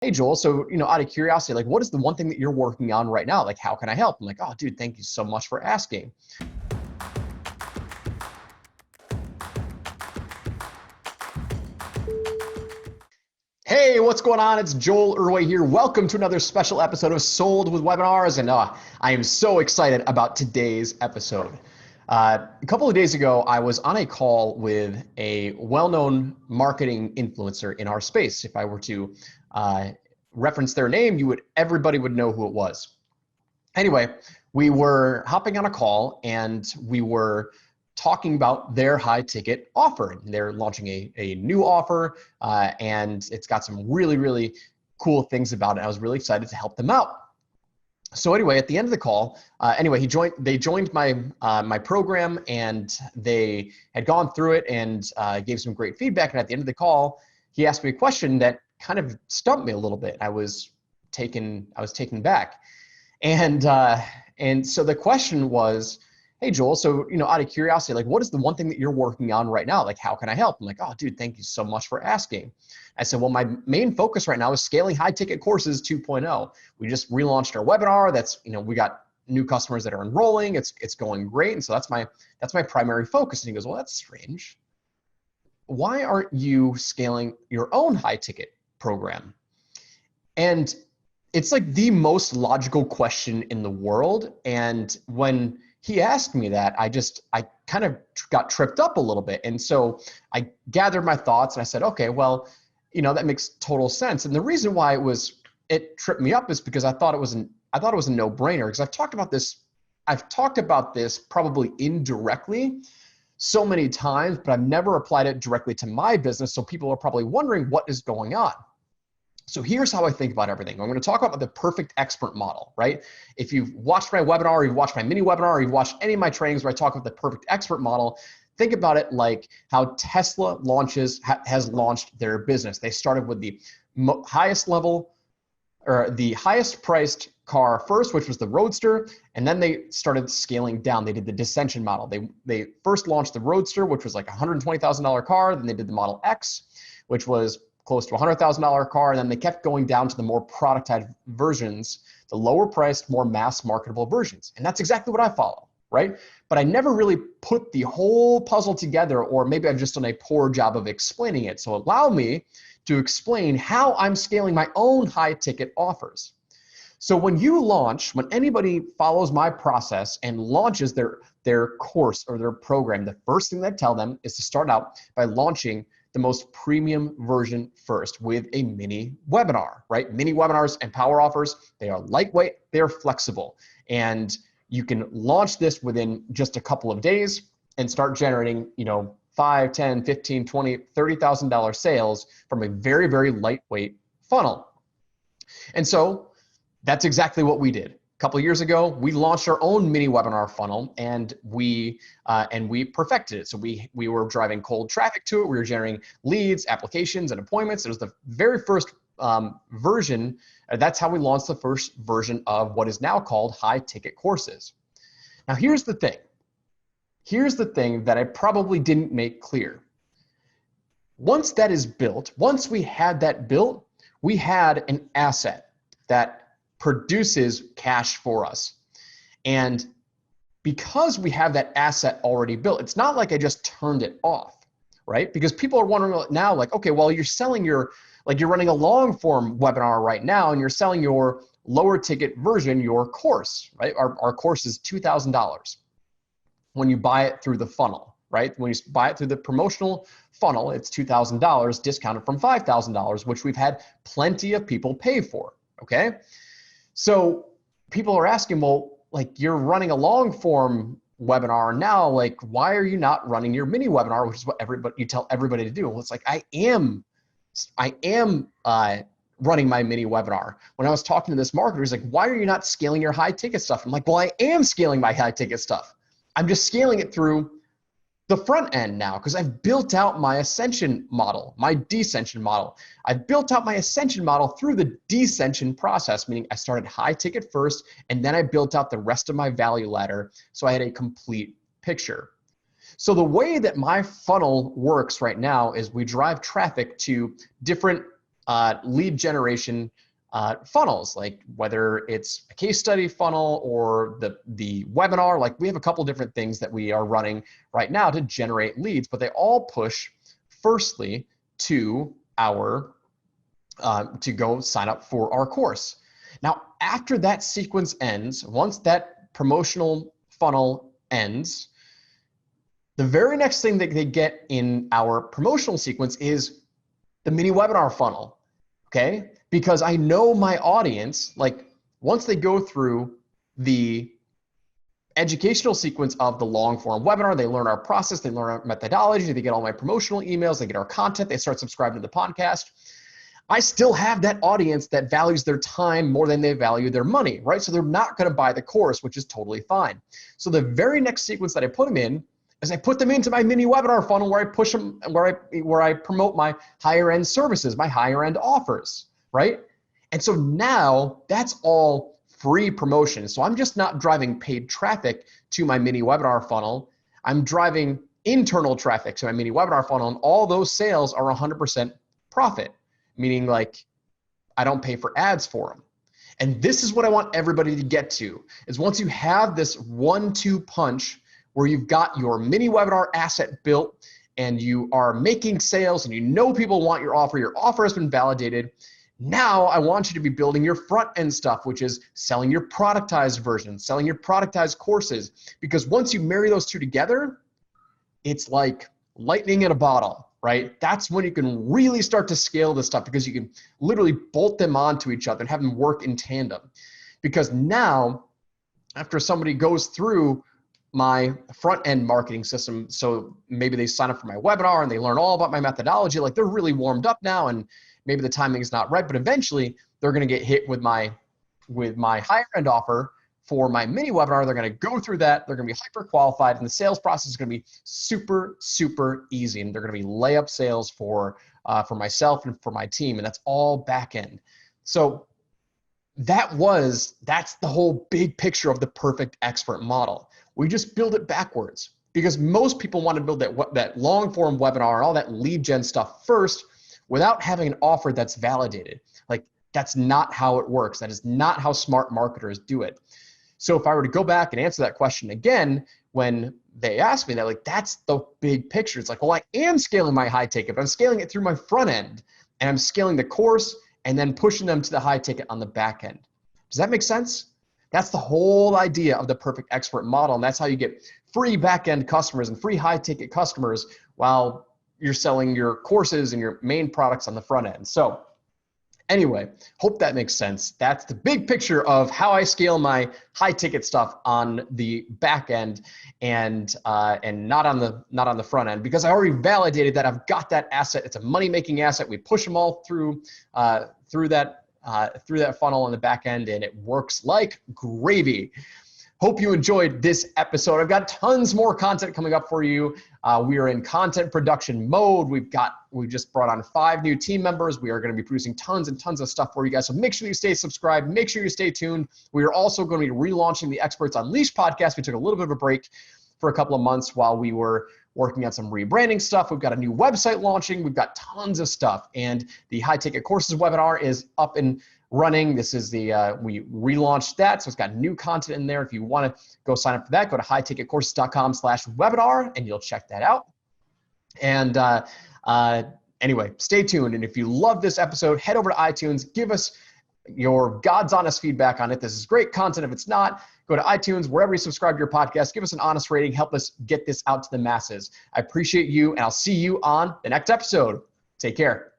Hey, Joel. So, out of curiosity, like, what is the one thing that you're working on right now? Like, how can I help? I'm like, oh, dude, thank you so much for asking. Hey, what's going on? It's Joel Irway here. Welcome to another special episode of Sold with Webinars. And I am so excited about today's episode. A couple of days ago, I was on a call with a well-known marketing influencer in our space. If I were to reference their name, everybody would know who it was. Anyway, we were hopping on a call and we were talking about their high ticket offer. They're launching a new offer and it's got some really, really cool things about it. I was really excited to help them out. So anyway, at the end of the call, they joined my program and they had gone through it and gave some great feedback. And at the end of the call, he asked me a question that kind of stumped me a little bit. I was taken back. And so the question was, hey, Joel, so, out of curiosity, like, what is the one thing that you're working on right now? Like, how can I help? I'm like, oh, dude, thank you so much for asking. I said, well, my main focus right now is scaling high ticket courses 2.0. We just relaunched our webinar. That's, we got new customers that are enrolling. It's going great. And so that's my primary focus. And he goes, well, that's strange. Why aren't you scaling your own high ticket program? And it's like the most logical question in the world. And when he asked me that, I kind of got tripped up a little bit. And so I gathered my thoughts and I said, okay, well, that makes total sense. And the reason why it tripped me up is because I thought it was a no-brainer, because I've talked about this probably indirectly so many times, but I've never applied it directly to my business. So people are probably wondering what is going on. So here's how I think about everything. I'm going to talk about the perfect expert model, right? If you've watched my webinar, or you've watched my mini webinar, or you've watched any of my trainings where I talk about the perfect expert model, think about it like how Tesla has launched their business. They started with the highest level or the highest priced car first, which was the Roadster, and then they started scaling down. They did the descension model. They first launched the Roadster, which was like a $120,000 car. Then they did the Model X, which was close to a $100,000 car, and then they kept going down to the more productized versions, the lower priced, more mass marketable versions. And that's exactly what I follow, right? But I never really put the whole puzzle together, or maybe I've just done a poor job of explaining it. So allow me to explain how I'm scaling my own high ticket offers. So when anybody follows my process and launches their course or their program, the first thing that I tell them is to start out by launching the most premium version first with a mini webinar, right? Mini webinars and power offers, they are lightweight, they're flexible. And you can launch this within just a couple of days and start generating, $5, $10, $15, $20, $30,000 sales from a very, very lightweight funnel. And so that's exactly what we did. A couple of years ago, we launched our own mini webinar funnel and we perfected it. So we were driving cold traffic to it. We were generating leads, applications, and appointments. It was the very first version. That's how we launched the first version of what is now called high ticket courses. Now, here's the thing. Here's the thing that I probably didn't make clear. Once that is built, once we had that built, we had an asset that produces cash for us. And because we have that asset already built, it's not like I just turned it off, right? Because people are wondering now, like, okay, well, you're running a long form webinar right now and you're selling your lower ticket version, your course, right? Our course is $2,000 when you buy it through the funnel, right? When you buy it through the promotional funnel, it's $2,000 discounted from $5,000, which we've had plenty of people pay for, okay? So people are asking, well, like, you're running a long form webinar now, like, why are you not running your mini webinar, which is what you tell everybody to do? Well, it's like, I am running my mini webinar. When I was talking to this marketer, he's like, why are you not scaling your high ticket stuff? I'm like, well, I am scaling my high ticket stuff. I'm just scaling it through the front end now because I've built out my ascension model, my descension model. I've built out my ascension model through the descension process, meaning I started high ticket first, and then I built out the rest of my value ladder so I had a complete picture. So the way that my funnel works right now is we drive traffic to different lead generation funnels, like whether it's a case study funnel or the webinar. Like we have a couple different things that we are running right now to generate leads, but they all push firstly to our to go sign up for our course. Now, after that sequence ends, once that promotional funnel ends, the very next thing that they get in our promotional sequence is the mini webinar funnel, okay? Because I know my audience, like once they go through the educational sequence of the long form webinar, they learn our process, they learn our methodology, they get all my promotional emails, they get our content, they start subscribing to the podcast. I still have that audience that values their time more than they value their money, right? So they're not going to buy the course, which is totally fine. So the very next sequence that I put them in is I put them into my mini webinar funnel where I push them, where I promote my higher end services, my higher end offers, right? And so now that's all free promotion. So I'm just not driving paid traffic to my mini webinar funnel. I'm driving internal traffic to my mini webinar funnel, and all those sales are 100% profit. Meaning like I don't pay for ads for them. And this is what I want everybody to get to, is once you have this 1-2 punch where you've got your mini webinar asset built and you are making sales and you know people want your offer has been validated. Now I want you to be building your front end stuff, which is selling your productized version, selling your productized courses. Because once you marry those two together, it's like lightning in a bottle. Right? That's when you can really start to scale this stuff, because you can literally bolt them onto each other and have them work in tandem. Because now, after somebody goes through my front end marketing system, so maybe they sign up for my webinar and they learn all about my methodology, like they're really warmed up now, and maybe the timing is not right, but eventually they're going to get hit with my higher end offer for my mini webinar. They're going to go through that. They're going to be hyper qualified, and the sales process is going to be super, super easy. And they're going to be layup sales for myself and for my team. And that's all back end. So that's the whole big picture of the perfect expert model. We just build it backwards, because most people want to build that long form webinar and all that lead gen stuff first without having an offer that's validated. Like that's not how it works. That is not how smart marketers do it. So if I were to go back and answer that question again, when they ask me that, like, that's the big picture. It's like, well, I am scaling my high ticket, but I'm scaling it through my front end, and I'm scaling the course and then pushing them to the high ticket on the back end. Does that make sense? That's the whole idea of the perfect expert model. And that's how you get free back end customers and free high ticket customers while you're selling your courses and your main products on the front end. So anyway, hope that makes sense. That's the big picture of how I scale my high ticket stuff on the back end and not on the front end, because I already validated that I've got that asset. It's a money making asset. We push them all through that funnel on the back end, and it works like gravy. Hope you enjoyed this episode. I've got tons more content coming up for you. We are in content production mode. We just brought on 5 new team members. We are going to be producing tons and tons of stuff for you guys. So make sure you stay subscribed. Make sure you stay tuned. We are also going to be relaunching the Experts Unleashed podcast. We took a little bit of a break for a couple of months while we were working on some rebranding stuff. We've got a new website launching. We've got tons of stuff. And the high ticket courses webinar is up and running. This is we relaunched that. So it's got new content in there. If you want to go sign up for that, go to highticketcourses.com/webinar and you'll check that out. And anyway, stay tuned. And if you love this episode, head over to iTunes, give us your God's honest feedback on it. This is great content. If it's not, go to iTunes, wherever you subscribe to your podcast, give us an honest rating, help us get this out to the masses. I appreciate you, and I'll see you on the next episode. Take care.